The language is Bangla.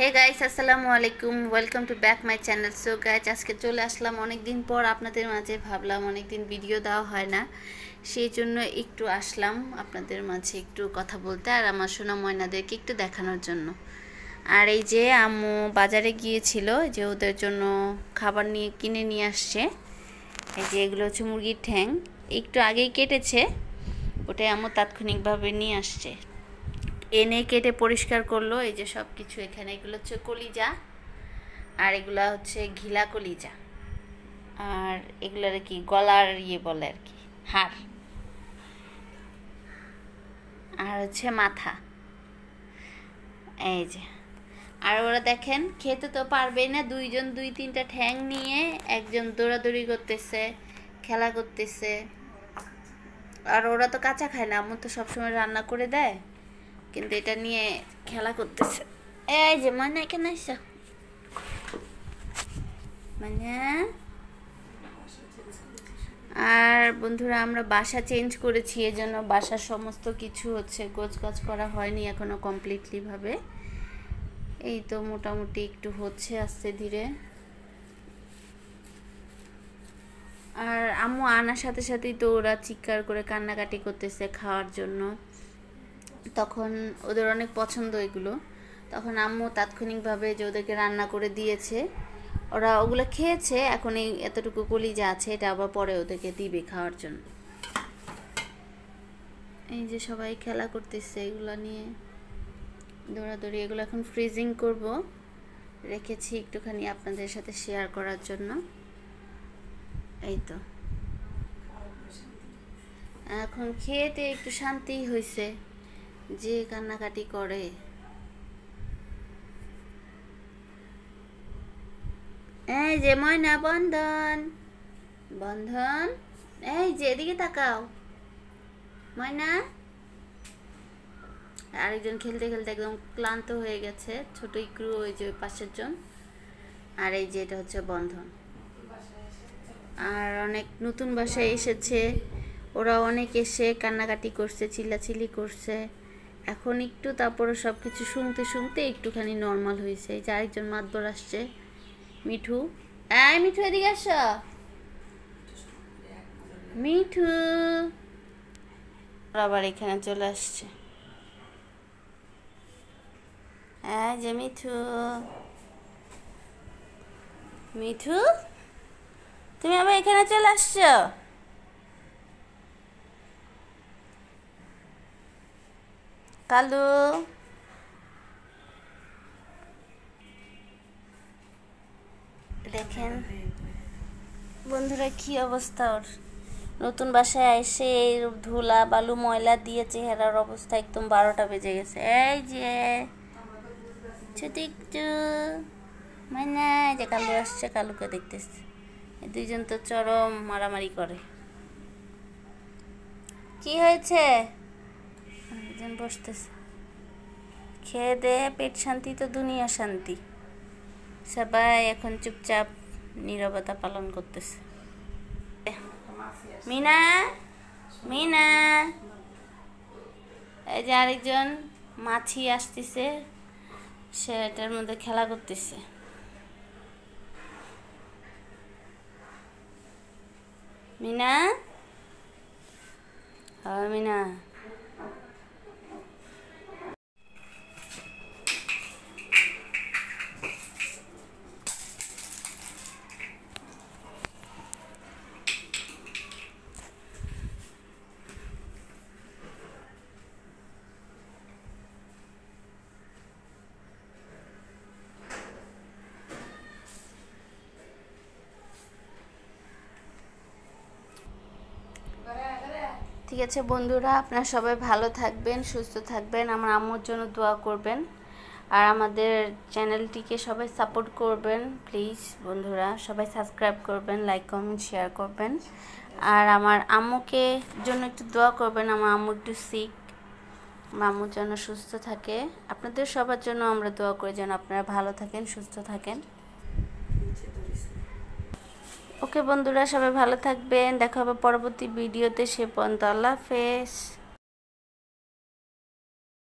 হে গাইস, আসসালামু আলাইকুম। Welcome to back my channel. So guys, আজকে চলে আসলাম অনেক দিন পর আপনাদের মাঝে। ভাবলাম অনেক দিন ভিডিও দেওয়া হয় না, সেই জন্য একটু আসলাম আপনাদের মাঝে একটু কথা বলতে আর আমার সোনা ময়নাদেরকে একটু দেখানোর জন্য। আর এই যে আম্মু বাজারে গিয়েছিল, যে ওদের জন্য খাবার কিনে নিয়ে আসছে। এই যে এগুলো হচ্ছে মুরগির ঠ্যাং, একটু আগেই কেটেছে, ওটাই আম্মু তাৎক্ষণিকভাবে নিয়ে আসছে। এনে কেটে পরিষ্কার করলো। এই যে সব কিছু এখানে, এগুলো হচ্ছে কলিজা আর এগুলা হচ্ছে ঘিলা কলিজা, আর এগুলার কি গলার বলে আর কি, হাড়, আর হচ্ছে মাথা। এই যে, আর ওরা দেখেন খেতে তো পারবেই না, দুইজন দুই তিনটা ঠ্যাং নিয়ে একজন দৌড়াদৌড়ি করতেছে, খেলা করতেছে। আর ওরা তো কাঁচা খায় না, আম্মু তো সবসময় রান্না করে দেয়, কিন্তু এটা নিয়ে খেলা করতেছে। এই যে মনে এখানে আসছে, মানে। আর বন্ধুরা, আমরা বাসা চেঞ্জ করেছি, এজন্য বাসার সমস্ত কিছু হচ্ছে গোছগাছ করা হয়নি এখনো কমপ্লিটলি ভাবে। এই তো মোটামুটি একটু হচ্ছে আস্তে ধীরে। আর আম্মু আনার সাথে সাথেই তো ওরা চিৎকার করে কান্নাকাটি করতেছে খাওয়ার জন্য। তখন ওদের অনেক পছন্দ এগুলো, তখন আম্মু তাৎক্ষণিকভাবে যে ওদেরকে রান্না করে দিয়েছে, ওরা ওগুলো খেয়েছে। এখন এই এতটুকু কলিজা আছে, এটা আবার পরে ওদেরকে দিবে খাওয়ার জন্য। এই যে সবাই খেলা করতেছে এগুলো নিয়ে, দৌড়াদৌড়ি। এগুলো এখন ফ্রিজিং করব, রেখেছি একটুখানি আপনাদের সাথে শেয়ার করার জন্য। এই তো এখন খেয়েতে একটু শান্তি হয়েছে, যে কান্নাকাটি করে। এই যে ময়না, বন্ধন বন্ধন, এই যে এদিকে তাকাও ময়না। আরেকজন খেলতে খেলতে একদম ক্লান্ত হয়ে গেছে, ছোট ইকরু, ওই যে পাশের জন। আর এই যে এটা হচ্ছে বন্ধন। আর অনেক নতুন বাসায় এসেছে, ওরা অনেক এসে কান্নাকাটি করছে, চিল্লাচিল্লি করছে। এখন একটু তারপরে সব কিছু শুনতে শুনতে একটুখানি নর্মাল হয়েছে। এই যে আরেকজন মাতবর আসছে, মিঠু। এই মিঠু, এদিকে আস। মিঠু আবার এখানে চলে আসছে। এই যে মিঠু, মিঠু তুমি আবার এখানে চলে আসছো। কালু, দেখেন বন্ধুরা কি অবস্থা ওর। নতুন বাসায় এসে ধুলা বালু ময়লা দিয়ে চেহারার অবস্থা একদম 12টা বেজে গেছে। এই যে ছোট একটু মানে, যে কালু আসছে, কালুকে দেখতেছে। এই দুইজন তো চরম মারামারি করে। কি হয়েছে? দুজন বসতেছে, খেয়ে দে পেট শান্তি তো দুনিয়া শান্তি। সবাই এখন চুপচাপ নীরবতা পালন করতেছে। মিনা, মিনা, এই যে আরেকজন মাছি আসতেছে, সেটার মধ্যে খেলা করতেছে। মিনা, হ্যাঁ মিনা। ঠিক আছে বন্ধুরা, আপনারা সবাই ভালো থাকবেন, সুস্থ থাকবেন, আমার আম্মুর জন্য দোয়া করবেন, আর আমাদের চ্যানেলটিকে সবাই সাপোর্ট করবেন প্লিজ। বন্ধুরা সবাই সাবস্ক্রাইব করবেন, লাইক কমেন্ট শেয়ার করবেন, আর আমার আম্মুকে জন্য একটু দোয়া করবেন। আমার আম্মু একটু সিক, আমার আম্মুর যেন সুস্থ থাকে। আপনাদের সবার জন্য আমরা দোয়া করি যেন আপনারা ভালো থাকেন, সুস্থ থাকেন। ওকে বন্ধুরা, সবাই ভালো থাকবেন, দেখা হবে পরবর্তী ভিডিওতে। সে পর্যন্ত আল্লাহ হাফেজ।